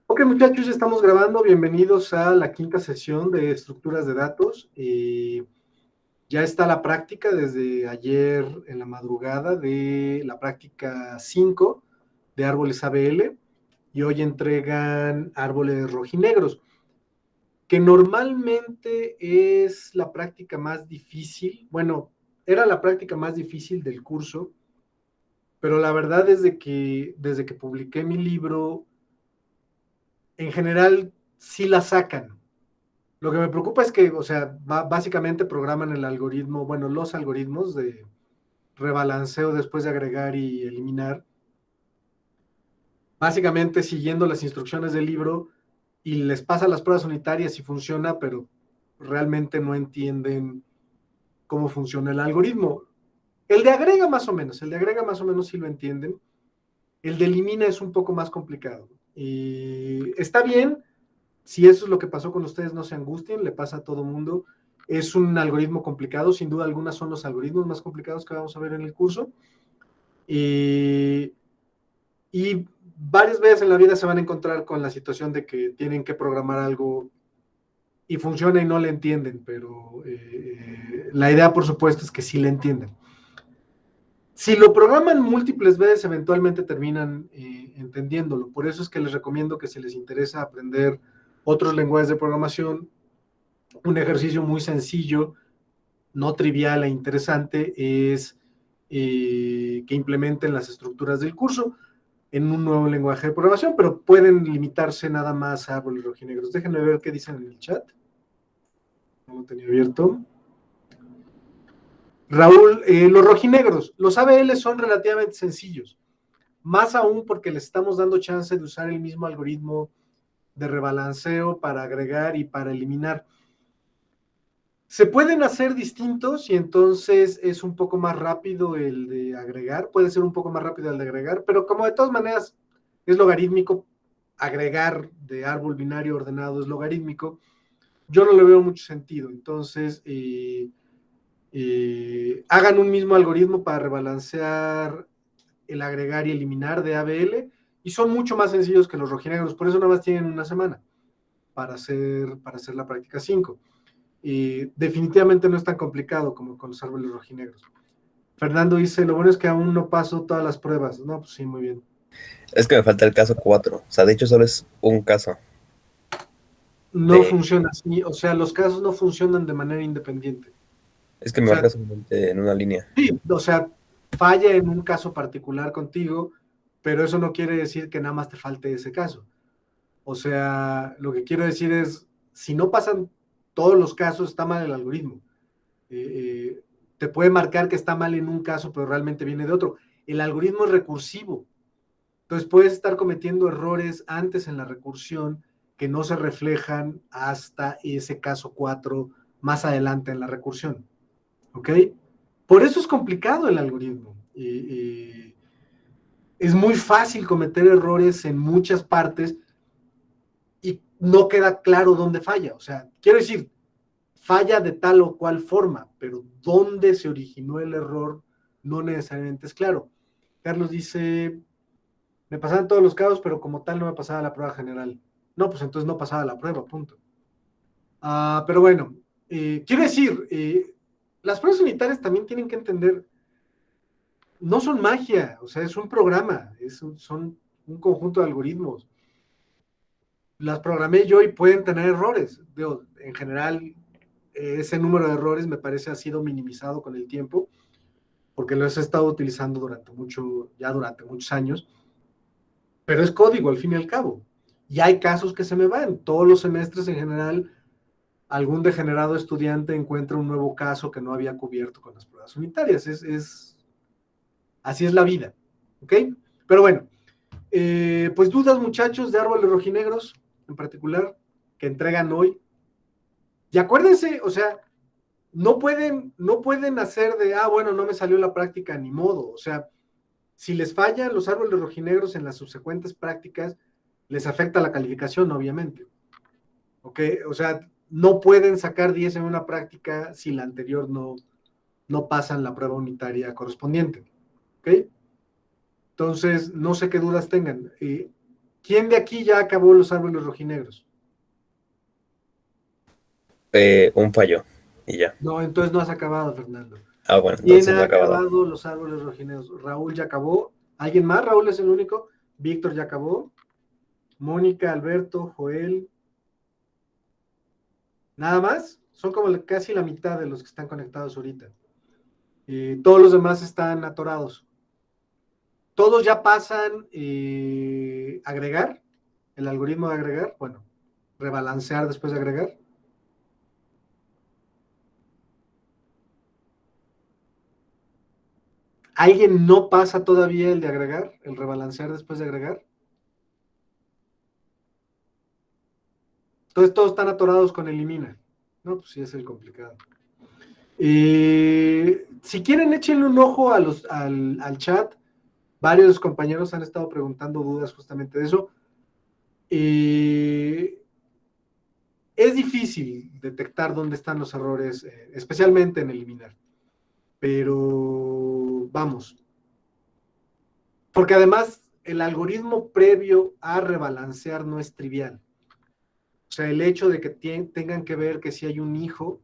Ok, muchachos, ya estamos grabando. Bienvenidos a la quinta sesión de estructuras de datos. Ya está la práctica desde ayer en la madrugada de la práctica 5 de árboles ABL y hoy entregan árboles rojinegros, que normalmente es la práctica más difícil. Bueno, era la práctica más difícil del curso, pero la verdad es desde que publiqué mi libro, en general sí la sacan. Lo que me preocupa es que, o sea, básicamente programan el algoritmo, bueno, los algoritmos de rebalanceo después de agregar y eliminar, básicamente siguiendo las instrucciones del libro y les pasa las pruebas unitarias y funciona, pero realmente no entienden cómo funciona el algoritmo. El de agrega más o menos sí lo entienden. El de elimina es un poco más complicado. Y está bien. Si eso es lo que pasó con ustedes, no se angustien, le pasa a todo mundo. Es un algoritmo complicado, sin duda alguna son los algoritmos más complicados que vamos a ver en el curso. Y varias veces en la vida se van a encontrar con la situación de que tienen que programar algo y funciona y no le entienden, pero la idea, por supuesto, es que sí le entienden. Si lo programan múltiples veces, eventualmente terminan entendiéndolo. Por eso es que les recomiendo que si les interesa aprender otros lenguajes de programación, un ejercicio muy sencillo, no trivial e interesante, es que implementen las estructuras del curso en un nuevo lenguaje de programación, pero pueden limitarse nada más a árboles rojinegros. Déjenme ver qué dicen en el chat. No lo tenía abierto. Raúl, los rojinegros, los ABL son relativamente sencillos, más aún porque les estamos dando chance de usar el mismo algoritmo de rebalanceo para agregar y para eliminar. Se pueden hacer distintos y entonces es un poco más rápido el de agregar, puede ser un poco más rápido el de agregar, pero como de todas maneras es logarítmico, agregar de árbol binario ordenado es logarítmico, yo no le veo mucho sentido. Entonces, hagan un mismo algoritmo para rebalancear el agregar y eliminar de ABL y son mucho más sencillos que los rojinegros, por eso nada más tienen una semana para hacer la práctica 5. Definitivamente no es tan complicado como con los árboles rojinegros. Fernando dice, lo bueno es que aún no paso todas las pruebas. No, pues sí, muy bien. Es que me falta el caso 4. O sea, de hecho solo es un caso. No De... funciona así, o sea, los casos no funcionan de manera independiente. Es que O me sea, marca solamente en una línea. sí, o sea, falla en un caso particular contigo, pero eso no quiere decir que nada más te falte ese caso. O sea, lo que quiero decir es, si no pasan todos los casos, está mal el algoritmo. Te puede marcar que está mal en un caso, pero realmente viene de otro. El algoritmo es recursivo. Entonces puedes estar cometiendo errores antes en la recursión que no se reflejan hasta ese caso 4 más adelante en la recursión. ¿Ok? Por eso es complicado el algoritmo. Es muy fácil cometer errores en muchas partes y no queda claro dónde falla. O sea, quiero decir, falla de tal o cual forma, pero dónde se originó el error no necesariamente es claro. Carlos dice, me pasaban todos los casos, pero como tal no me pasaba la prueba general. No, pues entonces no pasaba la prueba, punto. Pero bueno, quiero decir, las pruebas unitarias también tienen que entender, no son magia, o sea, es un programa, son un conjunto de algoritmos. Las programé yo y pueden tener errores. Digo, en general, ese número de errores me parece ha sido minimizado con el tiempo, porque lo he estado utilizando durante muchos años, pero es código al fin y al cabo. Y hay casos que se me van. Todos los semestres en general, algún degenerado estudiante encuentra un nuevo caso que no había cubierto con las pruebas unitarias. Así es la vida. ¿Ok? Pero bueno, pues dudas, muchachos, de árboles rojinegros en particular, que entregan hoy. Y acuérdense, o sea, no pueden hacer de, bueno, no me salió la práctica, ni modo. O sea, si les fallan los árboles rojinegros en las subsecuentes prácticas, les afecta la calificación, obviamente. ¿Ok? O sea, no pueden sacar 10 en una práctica si la anterior no pasan la prueba unitaria correspondiente. ¿Ok? Entonces, no sé qué dudas tengan. ¿Quién de aquí ya acabó los árboles rojinegros? Un fallo. Y ya. No, entonces no has acabado, Fernando. Ah, bueno, ¿Quién entonces no ha he acabado. acabado los árboles rojinegros? Raúl ya acabó. ¿Alguien más? Raúl es el único. Víctor ya acabó. Mónica, Alberto, Joel. Nada más. Son como casi la mitad de los que están conectados ahorita. Todos los demás están atorados. Todos ya pasan agregar, el algoritmo de agregar, bueno, rebalancear después de agregar. ¿Alguien no pasa todavía el de agregar, el rebalancear después de agregar? Entonces todos están atorados con elimina. No, pues sí es el complicado. Si quieren, échenle un ojo al chat. Varios compañeros han estado preguntando dudas justamente de eso. Es difícil detectar dónde están los errores, especialmente en eliminar. Pero vamos. Porque además el algoritmo previo a rebalancear no es trivial. O sea, el hecho de que tengan que ver que si hay un hijo,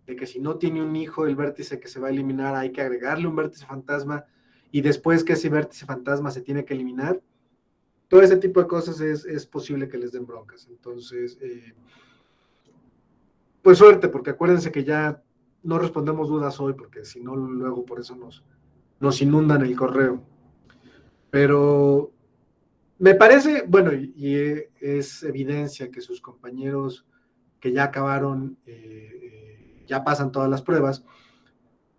de que si no tiene un hijo, el vértice que se va a eliminar hay que agregarle un vértice fantasma y después que ese vértice fantasma se tiene que eliminar. Todo ese tipo de cosas es posible que les den broncas. Entonces, pues suerte, porque acuérdense que ya no respondemos dudas hoy, porque si no, luego por eso nos inundan el correo. Pero me parece, bueno, y es evidencia que sus compañeros que ya acabaron, ya pasan todas las pruebas.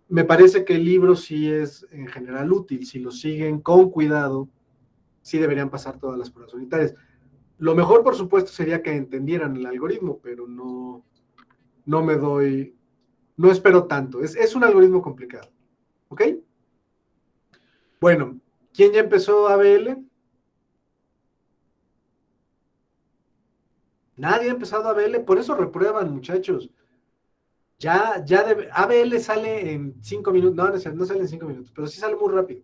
Me parece que el libro sí es en general útil. Si lo siguen con cuidado, sí deberían pasar todas las pruebas unitarias. Lo mejor, por supuesto, sería que entendieran el algoritmo, pero no me doy, no espero tanto. Es un algoritmo complicado. ¿Ok? Bueno, ¿quién ya empezó ABL? Nadie ha empezado ABL, por eso reprueban, muchachos. ABL sale en 5 minutos, no sale en 5 minutos, pero sí sale muy rápido.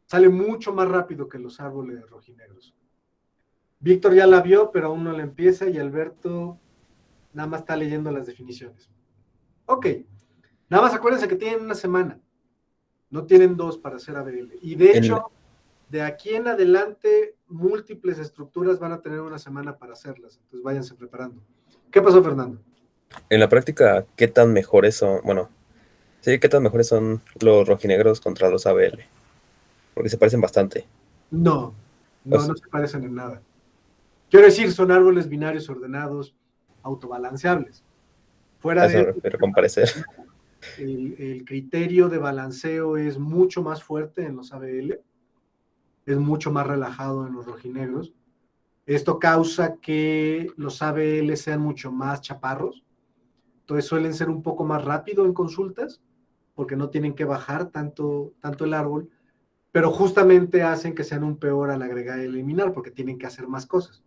Sale mucho más rápido que los árboles rojinegros. Víctor ya la vio, pero aún no la empieza y Alberto nada más está leyendo las definiciones. Ok, nada más acuérdense que tienen una semana, no tienen dos para hacer ABL. Y de hecho, de aquí en adelante, múltiples estructuras van a tener una semana para hacerlas, entonces váyanse preparando. ¿Qué pasó, Fernando? En la práctica, ¿qué tan mejores son? Bueno, sí, ¿qué tan mejores son los rojinegros contra los ABL? Porque se parecen bastante. No, O no, sea, no se parecen en nada. Quiero decir, son árboles binarios ordenados, autobalanceables. a Fuera eso de me eso, refiero con parecer. el criterio de balanceo es mucho más fuerte en los ABL, es mucho más relajado en los rojinegros. Esto causa que los ABL sean mucho más chaparros, entonces suelen ser un poco más rápido en consultas, porque no tienen que bajar tanto el árbol, pero justamente hacen que sean un peor al agregar y eliminar, porque tienen que hacer más cosas.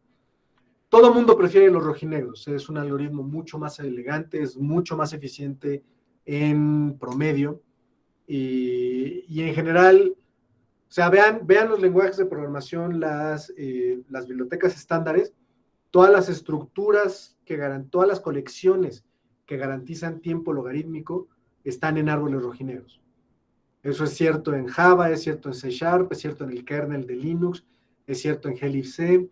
Todo el mundo prefiere los rojinegros, es un algoritmo mucho más elegante, es mucho más eficiente en promedio y en general, o sea, vean los lenguajes de programación, las bibliotecas estándares, todas las estructuras todas las colecciones que garantizan tiempo logarítmico están en árboles rojinegros. Eso es cierto en Java, es cierto en C Sharp, es cierto en el kernel de Linux, es cierto en glibc.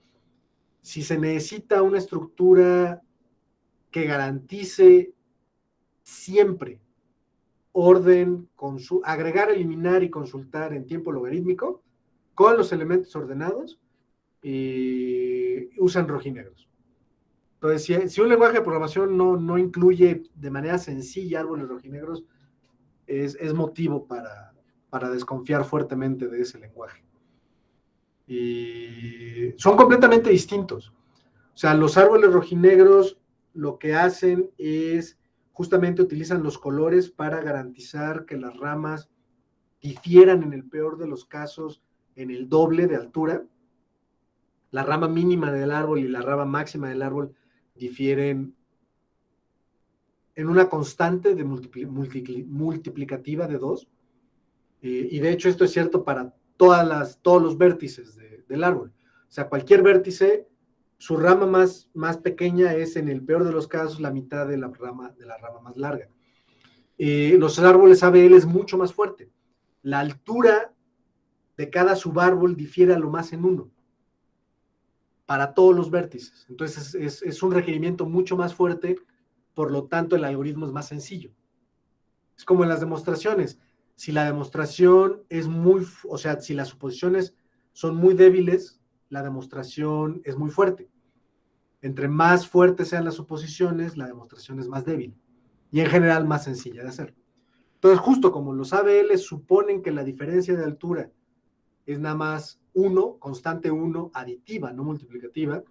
Si se necesita una estructura que garantice siempre orden, agregar, eliminar y consultar en tiempo logarítmico con los elementos ordenados, usan rojinegros. Entonces, si un lenguaje de programación no incluye de manera sencilla árboles rojinegros, es motivo para desconfiar fuertemente de ese lenguaje. Y son completamente distintos. O sea, los árboles rojinegros lo que hacen es justamente utilizan los colores para garantizar que las ramas difieran en el peor de los casos en el doble de altura. La rama mínima del árbol y la rama máxima del árbol difieren en una constante de multiplicativa de 2. Y de hecho esto es cierto para todos los vértices del árbol. O sea, cualquier vértice, su rama más pequeña es, en el peor de los casos, la mitad de la rama más larga. Los árboles ABL es mucho más fuerte. La altura de cada subárbol difiere a lo más en 1 para todos los vértices. Entonces es un requerimiento mucho más fuerte, por lo tanto el algoritmo es más sencillo. Es como en las demostraciones. Si la demostración es o sea, si las suposiciones son muy débiles, la demostración es muy fuerte. Entre más fuertes sean las suposiciones, la demostración es más débil y en general más sencilla de hacer. Entonces, justo como los ABL suponen que la diferencia de altura es nada más 1, constante 1, aditiva, no multiplicativa,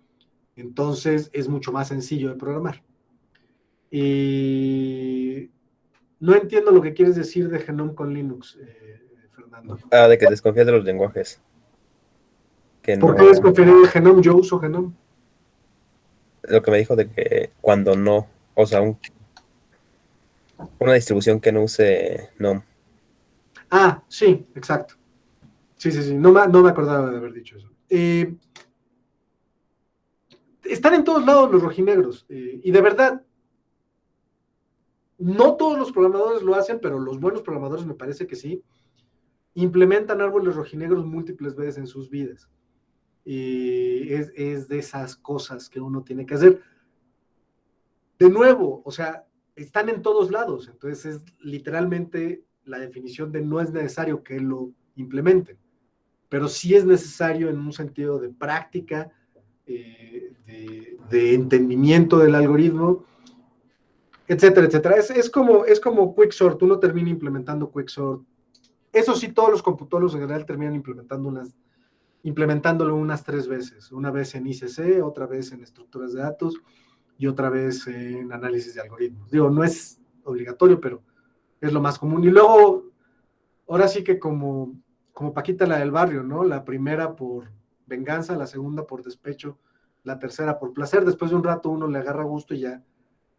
entonces es mucho más sencillo de programar. Y no entiendo lo que quieres decir de Genome con Linux, Fernando. De que desconfías de los lenguajes. Que ¿Por no. qué desconfiaría de Genome? Yo uso Genome. Lo que me dijo de que cuando no, o sea, una distribución que no use no. Ah, sí, exacto. Sí. No me acordaba de haber dicho eso. Están en todos lados los rojinegros. Y de verdad, no todos los programadores lo hacen, pero los buenos programadores me parece que sí. Implementan árboles rojinegros múltiples veces en sus vidas. Es de esas cosas que uno tiene que hacer. De nuevo, o sea, están en todos lados. Entonces es literalmente la definición de no es necesario que lo implementen. Pero sí es necesario en un sentido de práctica, de entendimiento del algoritmo, etcétera, etcétera. Es como Quicksort, uno termina implementando Quicksort. Eso sí, todos los computólogos en general terminan implementándolo unas 3 veces. Una vez en ICC, otra vez en estructuras de datos y otra vez en análisis de algoritmos. Digo, no es obligatorio, pero es lo más común. Y luego, ahora sí que como Paquita la del barrio, ¿no? La primera por venganza, la segunda por despecho, la tercera por placer. Después de un rato uno le agarra gusto y ya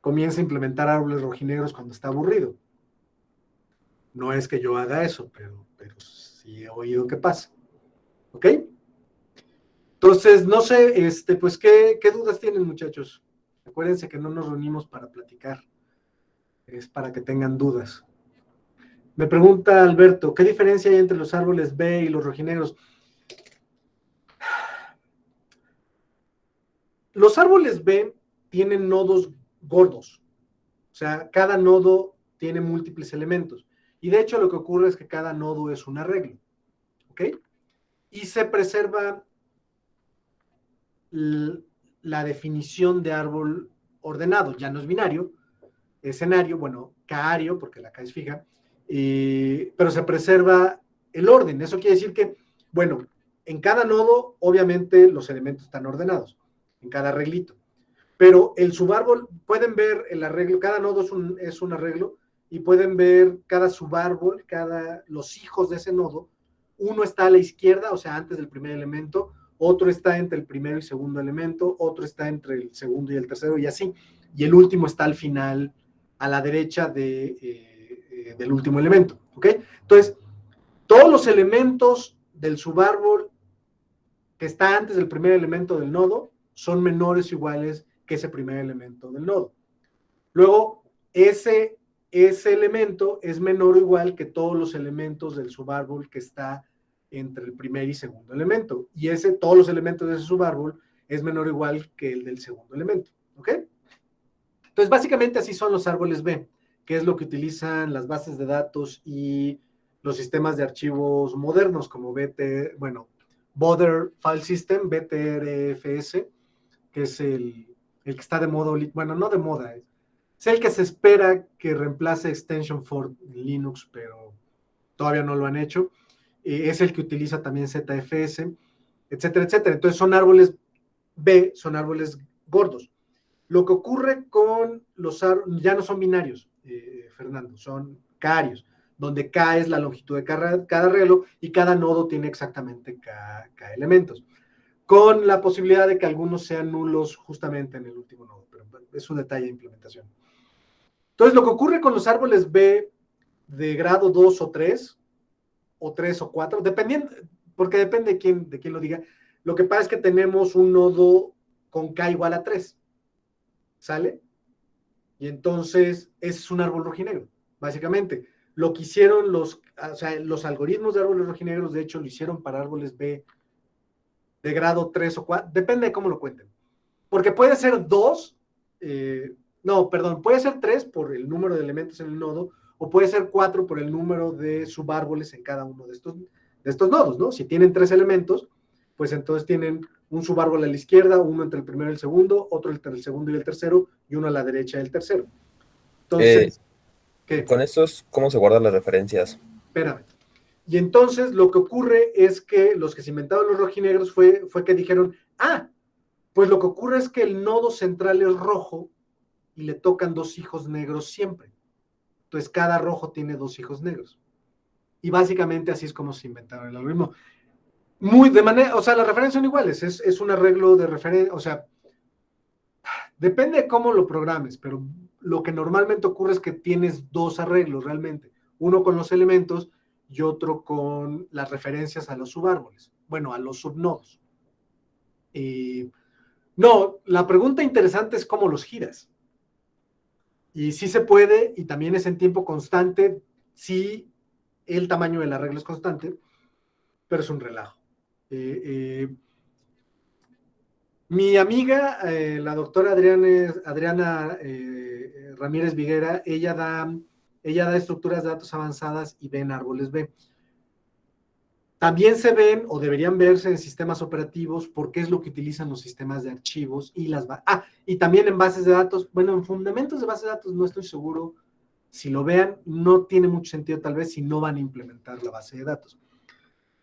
comienza a implementar árboles rojinegros cuando está aburrido. No es que yo haga eso, pero sí he oído que pasa. ¿Ok? Entonces, no sé, pues, ¿qué dudas tienen, muchachos? Acuérdense que no nos reunimos para platicar, es para que tengan dudas. Me pregunta Alberto, ¿qué diferencia hay entre los árboles B y los rojinegros? Los árboles B tienen nodos gordos, o sea, cada nodo tiene múltiples elementos. Y de hecho lo que ocurre es que cada nodo es un arreglo, ¿ok? Y se preserva la definición de árbol ordenado, ya no es binario, escenario, bueno, caario, porque la K es fija, pero se preserva el orden. Eso quiere decir que, bueno, en cada nodo, obviamente, los elementos están ordenados, en cada arreglito. Pero el subárbol, pueden ver el arreglo, cada nodo es un arreglo, y pueden ver cada subárbol, los hijos de ese nodo. Uno está a la izquierda, o sea, antes del primer elemento, otro está entre el primero y segundo elemento, otro está entre el segundo y el tercero, y así. Y el último está al final, a la derecha del último elemento, ¿ok? Entonces, todos los elementos del subárbol que está antes del primer elemento del nodo son menores o iguales que ese primer elemento del nodo. Luego, ese elemento es menor o igual que todos los elementos del subárbol que está entre el primer y segundo elemento. Y todos los elementos de ese subárbol es menor o igual que el del segundo elemento, ¿ok? Entonces, básicamente así son los árboles B, que es lo que utilizan las bases de datos y los sistemas de archivos modernos como Border File System, BTRFS, que es el que está de moda, bueno, no de moda, es el que se espera que reemplace Extension for Linux, pero todavía no lo han hecho. Es el que utiliza también ZFS, etcétera, etcétera. Entonces son árboles B, son árboles gordos. Lo que ocurre con los árboles, ya no son binarios, Fernando, son carios, donde K es la longitud de cada arreglo y cada nodo tiene exactamente K elementos, con la posibilidad de que algunos sean nulos justamente en el último nodo, pero es un detalle de implementación. Entonces, lo que ocurre con los árboles B de grado 2 o 3 o 4, dependiendo, porque depende de quién lo diga. Lo que pasa es que tenemos un nodo con K igual a 3, ¿sale? Y entonces es un árbol rojinegro, básicamente. Lo que hicieron o sea, los algoritmos de árboles rojinegros, de hecho, lo hicieron para árboles B de grado 3 o 4, depende de cómo lo cuenten. Porque puede ser 2, no, perdón, puede ser 3 por el número de elementos en el nodo, o puede ser 4 por el número de subárboles en cada uno de estos nodos, ¿no? Si tienen 3 elementos, pues entonces tienen un subárbol a la izquierda, uno entre el primero y el segundo, otro entre el segundo y el tercero, y uno a la derecha del tercero. Entonces, ¿qué? Con estos, ¿cómo se guardan las referencias? Espérame. Y entonces lo que ocurre es que los que se inventaron los rojinegros fue que dijeron, pues lo que ocurre es que el nodo central es rojo y le tocan 2 hijos negros siempre. Entonces cada rojo tiene 2 hijos negros. Y básicamente así es como se inventaron el algoritmo. O sea, las referencias son iguales, es un arreglo de referencia, o sea, depende de cómo lo programes, pero lo que normalmente ocurre es que tienes 2 arreglos realmente, uno con los elementos y otro con las referencias a los subárboles, bueno, a los subnodos. No, la pregunta interesante es cómo los giras. Y sí se puede, y también es en tiempo constante, si el tamaño del arreglo es constante, pero es un relajo. Mi amiga, la doctora Adriana Ramírez Viguera, ella da estructuras de datos avanzadas y ve en árboles B. También se ven o deberían verse en sistemas operativos porque es lo que utilizan los sistemas de archivos y también en bases de datos. Bueno, en fundamentos de bases de datos no estoy seguro. Si lo vean, no tiene mucho sentido tal vez si no van a implementar la base de datos.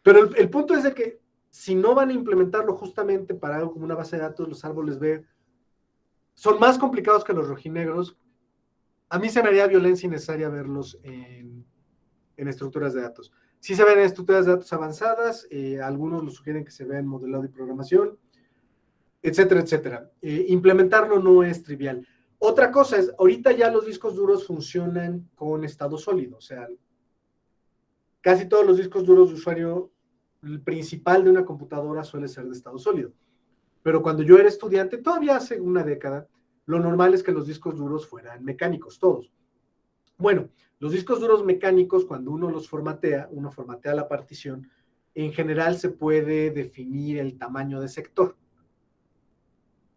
Pero el punto es de que si no van a implementarlo justamente para algo como una base de datos, los árboles B son más complicados que los rojinegros. A mí se me haría violencia innecesaria verlos en estructuras de datos. Sí se ven en estructuras de datos avanzadas, algunos lo sugieren que se vea en modelado y programación, etcétera, etcétera. Implementarlo no es trivial. Otra cosa es, ahorita ya los discos duros funcionan con estado sólido, o sea, casi todos los discos duros de usuario, el principal de una computadora suele ser de estado sólido. Pero cuando yo era estudiante, todavía hace una década, lo normal es que los discos duros fueran mecánicos, todos. Bueno, los discos duros mecánicos, cuando uno los formatea, uno formatea la partición, en general se puede definir el tamaño de sector.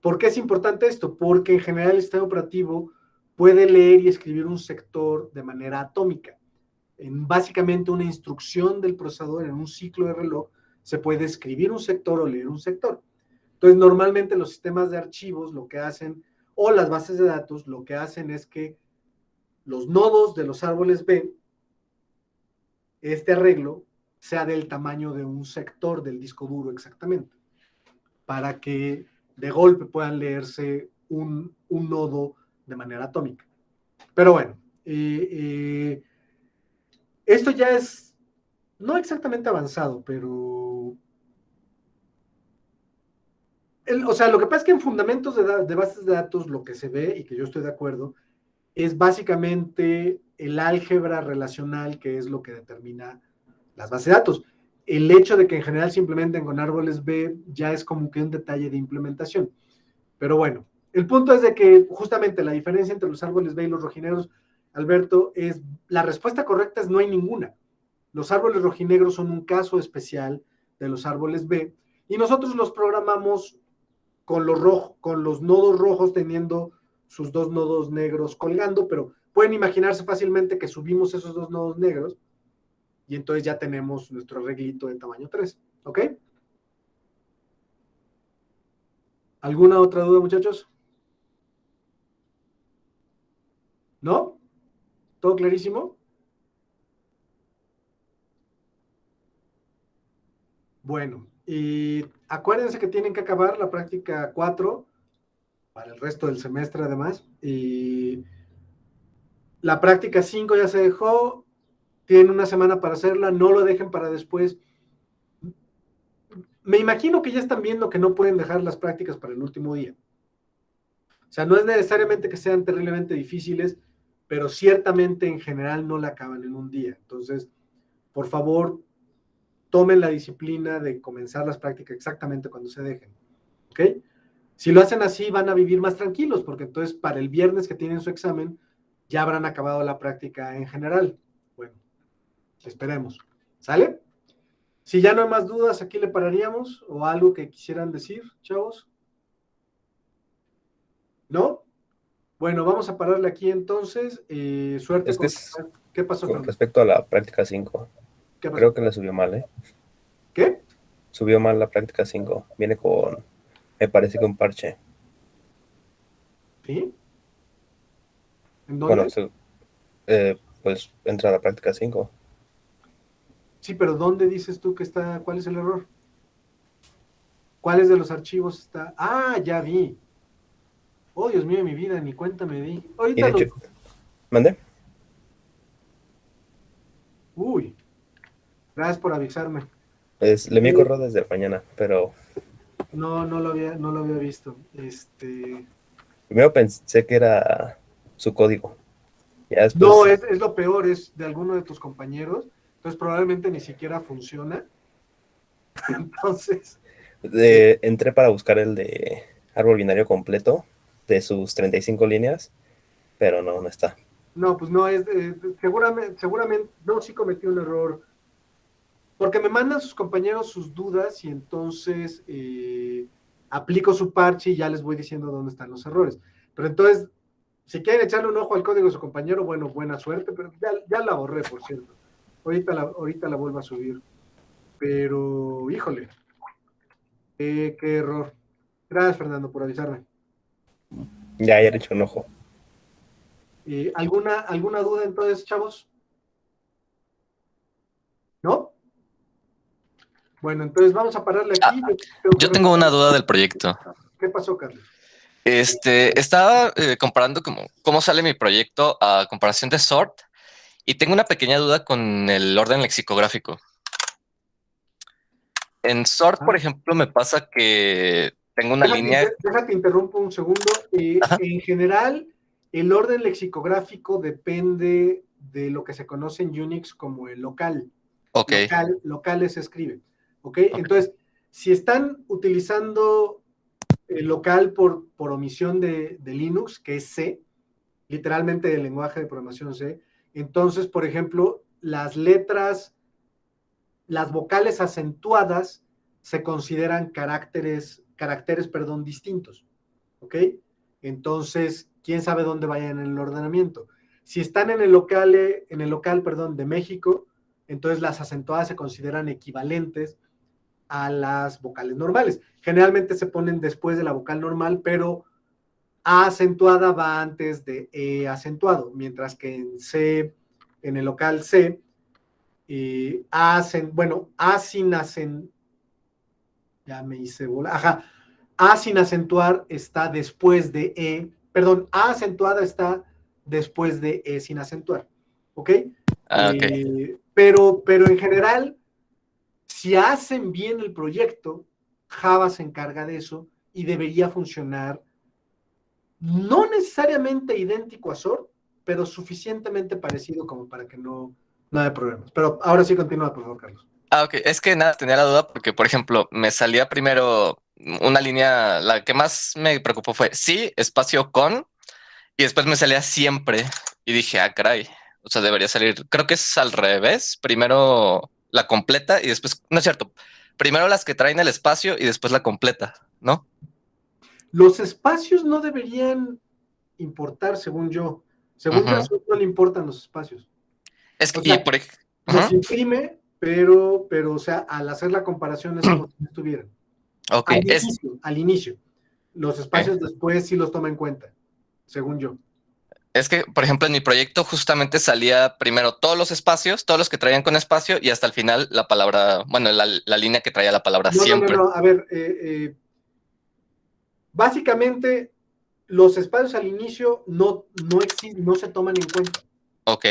¿Por qué es importante esto? Porque en general el sistema operativo puede leer y escribir un sector de manera atómica. En básicamente una instrucción del procesador en un ciclo de reloj se puede escribir un sector o leer un sector. Entonces, normalmente los sistemas de archivos lo que hacen, o las bases de datos, lo que hacen es que los nodos de los árboles B, este arreglo, sea del tamaño de un sector del disco duro exactamente, para que de golpe puedan leerse un nodo de manera atómica. Pero bueno, esto ya es no exactamente avanzado, pero o sea, lo que pasa es que en fundamentos de bases de datos lo que se ve, y que yo estoy de acuerdo, es básicamente el álgebra relacional, que es lo que determina las bases de datos. El hecho de que en general se implementen con árboles B ya es como que un detalle de implementación. Pero bueno, el punto es de que justamente la diferencia entre los árboles B y los rojinegros, Alberto, la respuesta correcta es no hay ninguna. Los árboles rojinegros son un caso especial de los árboles B y nosotros los programamos con los nodos rojos teniendo sus 2 nodos negros colgando, pero pueden imaginarse fácilmente que subimos esos 2 nodos negros y entonces ya tenemos nuestro arreglito de tamaño 3, ¿ok? ¿Alguna otra duda, muchachos? ¿No? ¿Todo clarísimo? Bueno, y acuérdense que tienen que acabar la práctica 4 para el resto del semestre además, y la práctica 5 ya se dejó, tienen una semana para hacerla, no lo dejen para después. Me imagino que ya están viendo que no pueden dejar las prácticas para el último día. O sea, no es necesariamente que sean terriblemente difíciles, pero ciertamente en general no la acaban en un día. Entonces, por favor, tomen la disciplina de comenzar las prácticas exactamente cuando se dejen, ¿ok? Si lo hacen así, van a vivir más tranquilos, porque entonces para el viernes que tienen su examen, ya habrán acabado la práctica en general. Bueno, esperemos. ¿Sale? Si ya no hay más dudas, aquí le pararíamos, o algo que quisieran decir, chavos. ¿No? Bueno, vamos a pararle aquí entonces. Suerte Es que con... es ¿Qué pasó, con Carlos? respecto a la práctica 5. ¿Qué pasó? Creo que la subió mal, ¿eh? ¿Qué? Subió mal la práctica 5. Viene con, me parece que un parche. ¿Sí? ¿En Bueno, dónde? pues entra a la práctica 5. Sí, pero ¿dónde dices tú que está? ¿Cuál es el error? ¿Cuáles de los archivos está? Ah, ya vi. Oh, Dios mío, mi vida, ni cuenta me di. Y Ahorita de lo... hecho, ¿mande? Uy, gracias por avisarme. Le envié Eh, correo desde mañana, pero no, no lo había visto. primero pensé que era su código. Ya No, después es lo peor, es de alguno de tus compañeros. Entonces probablemente ni siquiera funciona. Entonces, entré para buscar el de árbol binario completo de sus 35 líneas, pero no está. no, pues no, seguramente, no, sí cometí un error. Porque me mandan sus compañeros sus dudas y entonces aplico su parche y ya les voy diciendo dónde están los errores. Pero entonces, si quieren echarle un ojo al código de su compañero, bueno, buena suerte, pero ya la borré, por cierto. Ahorita la vuelvo a subir. Pero, híjole, qué error. Gracias, Fernando, por avisarme. Ya he hecho un ojo. ¿Alguna duda entonces, chavos? ¿No? Bueno, entonces vamos a pararle aquí. Ah, Tengo que yo tengo una revisar. duda del proyecto. ¿Qué pasó, Carlos? Estaba comparando cómo sale mi proyecto a comparación de Sort y tengo una pequeña duda con el orden lexicográfico. En Sort, por Ah, ejemplo, me pasa que tengo una línea. déjate interrumpo un segundo. Ajá, En general, el orden lexicográfico depende de lo que se conoce en Unix como el local. ok, Locales se escribe. ¿Ok? ok. Entonces, si están utilizando el local por omisión de Linux, que es C, literalmente del lenguaje de programación C, entonces, por ejemplo, las vocales acentuadas se consideran caracteres, distintos, ¿ok? Entonces, quién sabe dónde vayan en el ordenamiento. Si están en el local, de México, entonces las acentuadas se consideran equivalentes a las vocales normales. Generalmente se ponen después de la vocal normal, pero A acentuada va antes de E acentuado, mientras que en el local C, A sin ya me hice bola, ajá, A sin acentuar está después de E, perdón, A acentuada está después de E sin acentuar, ¿ok? Ok. Pero en general, si hacen bien el proyecto, Java se encarga de eso y debería funcionar no necesariamente idéntico a SOR, pero suficientemente parecido como para que no haya problemas. Pero ahora sí continúa, por favor, Carlos. Ok. Es que nada, tenía la duda porque, por ejemplo, me salía primero una línea, la que más me preocupó fue sí, espacio con, y después me salía siempre. Y dije, ah, caray. O sea, debería salir. Creo que es al revés. Primero la completa y después, no es cierto. Primero las que traen el espacio y después la completa, ¿no? Los espacios no deberían importar, según yo. Según yo, a Ujú. Azul no le importan los espacios. Es O que, y sea, por los ujú. imprime, pero, o sea, al hacer la comparación es como si no estuvieran. Ok, Al inicio. Los ok. espacios después sí los toma en cuenta, según yo. Es que, por ejemplo, en mi proyecto justamente salía primero todos los espacios, todos los que traían con espacio y hasta el final la palabra, bueno, la línea que traía la palabra No, no, no, siempre. no. A ver, básicamente, los espacios al inicio no se toman en cuenta, Ok,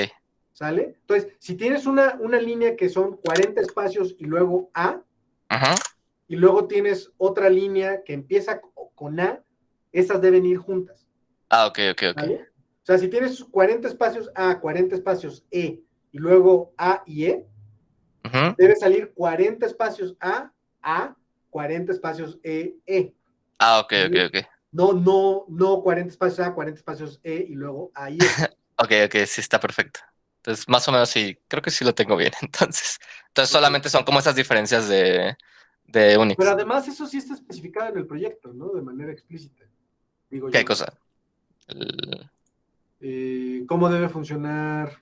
¿sale? Entonces, si tienes una línea que son 40 espacios y luego A, ajá. y luego tienes otra línea que empieza con A, esas deben ir juntas, Ah, ok, ok, ok. ¿vale? O sea, si tienes 40 espacios A, 40 espacios E, y luego A y E, Ujú. Debe salir 40 espacios A, 40 espacios E. Ah, ok, ok, ok. No 40 espacios A, 40 espacios E y luego A y E. Ok, ok, sí está perfecto. Entonces, más o menos sí, creo que sí lo tengo bien. Entonces Ok. solamente son como esas diferencias de Pero Unix. además eso sí está especificado en el proyecto, ¿no? De manera explícita, digo ¿Qué yo. cosa? El- ¿Cómo debe funcionar?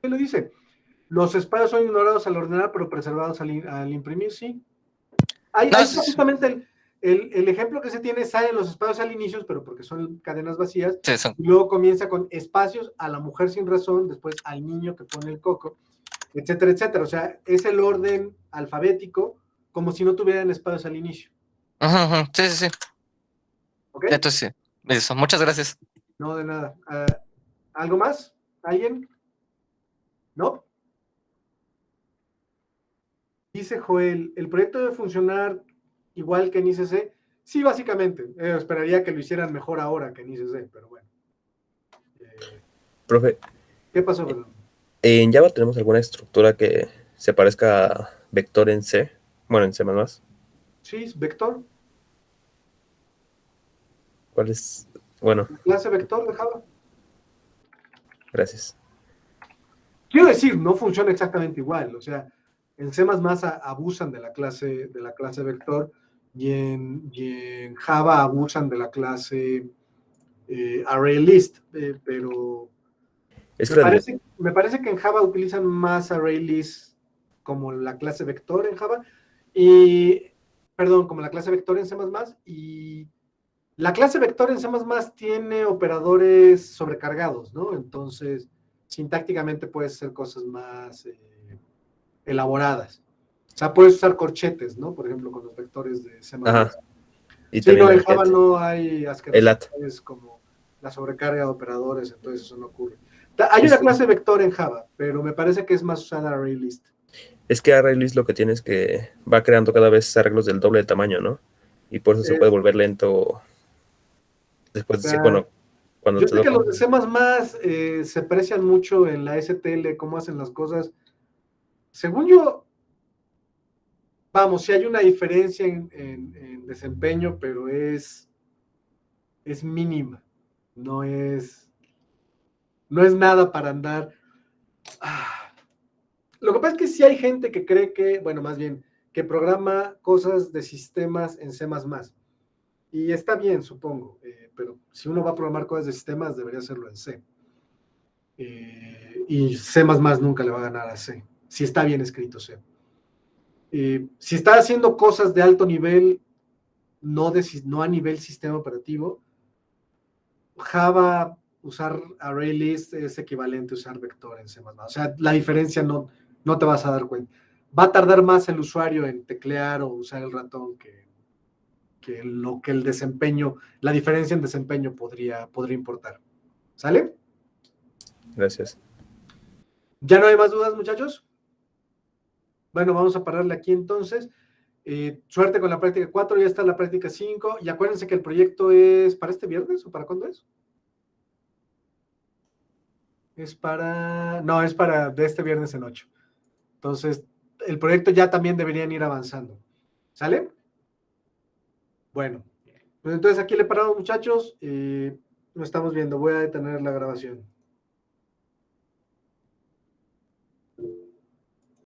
¿Qué le dice? Los espacios son ignorados al ordenar, pero preservados al imprimir, sí. Ahí No, está justamente el ejemplo que se tiene, salen los espacios al inicio, pero porque son cadenas vacías, sí, son. y luego comienza con espacios a la mujer sin razón, después al niño que pone el coco, etcétera, etcétera. O sea, es el orden alfabético, como si no tuvieran espacios al inicio. Ujú, ujú, sí, sí, sí. ¿Ok? Entonces sí. Eso, muchas gracias. No, de nada. ¿Algo más? ¿Alguien? ¿No? Dice Joel, ¿el proyecto debe funcionar igual que en ICC? Sí, básicamente. Esperaría que lo hicieran mejor ahora que en ICC, pero bueno. Profe, ¿Qué pasó, Fernando? ¿en Java tenemos alguna estructura que se parezca a vector en C? Bueno, en C++. Sí, vector, ¿Cuál es? Bueno, clase vector de Java. gracias. Quiero decir, no funciona exactamente igual. O sea, en C++ abusan de la clase vector y en Java abusan de la clase ArrayList, pero Es me que la dire- parece, me parece que en Java utilizan más ArrayList como la clase vector en Java y, perdón, como la clase vector en C++ y la clase vector en C++ tiene operadores sobrecargados, ¿no? Entonces, sintácticamente puedes hacer cosas más elaboradas. O sea, puedes usar corchetes, ¿no? Por ejemplo, con los vectores de C++. Ajá, y Sí, también no, el en Java get, no hay el at. asquerosidades como la sobrecarga de operadores, entonces eso no ocurre. Hay una Es, clase vector en Java, pero me parece que es más usada ArrayList. es que ArrayList lo que tiene es que va creando cada vez arreglos del doble de tamaño, ¿no? Y por eso se puede Es, volver lento después de, uh, bueno, cuando yo te sé que toca. los de C++ se aprecian mucho en la STL, cómo hacen las cosas. Según yo, vamos, sí hay una diferencia en desempeño, pero es mínima. No es nada para andar. Ah. Lo que pasa es que sí hay gente que cree que, bueno, más bien, que programa cosas de sistemas en C++. Y está bien, supongo, pero si uno va a programar cosas de sistemas, debería hacerlo en C. Y C++ nunca le va a ganar a C, si está bien escrito C. Si está haciendo cosas de alto nivel, no a nivel sistema operativo, Java, usar ArrayList es equivalente a usar vector en C++. O sea, la diferencia no te vas a dar cuenta. Va a tardar más el usuario en teclear o usar el ratón que lo que el desempeño, la diferencia en desempeño podría importar. ¿Sale? Gracias. ¿Ya no hay más dudas, muchachos? Bueno, vamos a pararle aquí entonces. Suerte con la práctica 4, ya está la práctica 5. Y acuérdense que el proyecto es para este viernes o para cuándo es? No, es para de este viernes en 8. Entonces, el proyecto ya también deberían ir avanzando. ¿Sale? Bueno, pues entonces aquí le paramos, muchachos. Nos estamos viendo. Voy a detener la grabación.